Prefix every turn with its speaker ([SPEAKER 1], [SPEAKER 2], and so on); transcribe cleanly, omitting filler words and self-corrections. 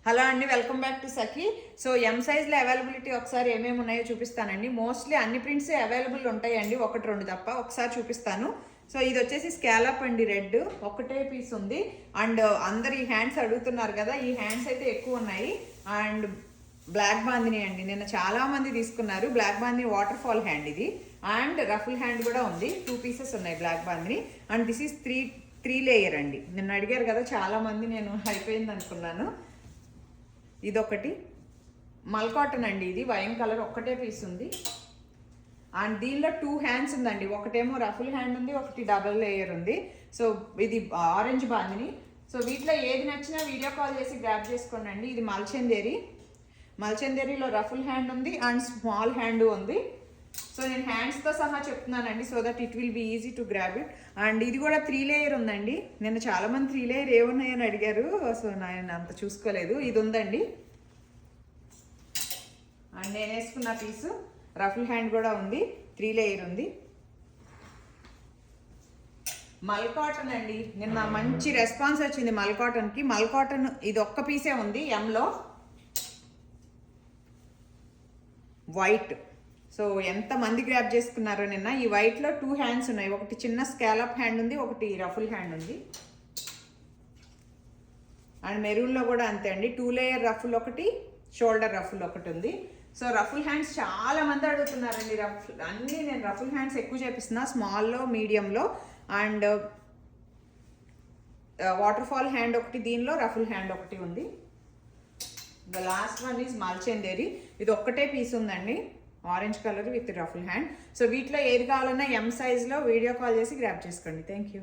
[SPEAKER 1] Hello అండి, welcome back to Sakhi. So M సైజ్లో availability ఒకసారి ఏమేమి ఉన్నాయో చూపిస్తానండి. మోస్ట్లీ అన్ని ప్రింట్స్ అవైలబుల్ ఉంటాయండి, ఒకటి రెండు తప్ప. ఒకసారి చూపిస్తాను. సో ఇది వచ్చేసి స్కాలప్ అండి, రెడ్ ఒకటే పీస్ ఉంది. అండ్ అందరు ఈ హ్యాండ్స్ అడుగుతున్నారు కదా, ఈ హ్యాండ్స్ అయితే ఎక్కువ ఉన్నాయి. అండ్ బ్లాక్ బాందిని అండి, నిన్న చాలా మంది తీసుకున్నారు. Black bandhani waterfall hand ఇది. అండ్ రఫుల్ హ్యాండ్ కూడా ఉంది, 2 పీసెస్ ఉన్నాయి black bandhani. And this is three layer అండి. నిన్న అడిగారు కదా చాలా మంది, నేను అయిపోయింది అనుకున్నాను. ఇదొకటి మల్ కాటన్ అండి, ఇది వైన్ కలర్ ఒక్కటే పీస్ ఉంది. అండ్ దీనిలో 2 హ్యాండ్స్ ఉందండి, ఒకటేమో రఫుల్ హ్యాండ్ ఉంది, ఒకటి డబుల్ లేయర్ ఉంది. సో ఇది ఆరెంజ్ బాందిని. సో వీటిలో ఏది నచ్చినా వీడియో కాల్ చేసి గ్రాప్ చేసుకోండి. ఇది మల్చందేరిలో రఫుల్ హ్యాండ్ ఉంది అండ్ స్మాల్ హ్యాండ్ ఉంది. సో నేను హ్యాండ్స్తో సహా చెప్తున్నానండి, so that it will be easy to grab it. And ఇది కూడా 3 లేయర్ ఉందండి. నిన్న చాలామంది 3 లేయర్ ఏమున్నాయని అడిగారు, సో నేను అంత చూసుకోలేదు. ఇది ఉందండి. అండ్ నేను వేసుకున్న పీసు రఫుల్ హ్యాండ్ కూడా ఉంది, 3 లేయర్ ఉంది. మల్ కాటన్ అండి, నిన్న మంచి రెస్పాన్స్ వచ్చింది మల్ కాటన్కి. మల్ కాటన్ ఇది ఒక్క పీసే ఉంది ఎంలో, వైట్. సో ఎంతమంది గ్రాప్ చేసుకున్నారో నిన్న. ఈ వైట్లో 2 హ్యాండ్స్ ఉన్నాయి, ఒకటి చిన్న స్కాలప్ హ్యాండ్ ఉంది, ఒకటి రఫుల్ హ్యాండ్ ఉంది. అండ్ మెరూన్లో కూడా అంతే అండి, 2 లేయర్ రఫుల్ ఒకటి, షోల్డర్ రఫుల్ ఒకటి ఉంది. సో రఫుల్ హ్యాండ్స్ చాలా మంది అడుగుతున్నారండి. అన్నీ నేను రఫుల్ హ్యాండ్స్ ఎక్కువ చేపిస్తున్నా, స్మాల్లో, మీడియంలో. అండ్ వాటర్ ఫాల్ హ్యాండ్ ఒకటి, దీనిలో రఫుల్ హ్యాండ్ ఒకటి ఉంది. ద లాస్ట్ వన్ ఈజ్ మల్చందేరి. ఇది ఒక్కటే పీస్ ఉందండి, orange colour with ruffle hand. So వీటిలో ఏది కావాలన్నా ఎం సైజ్లో వీడియో కాల్ చేసి గ్రాప్ చేసుకోండి. Thank you.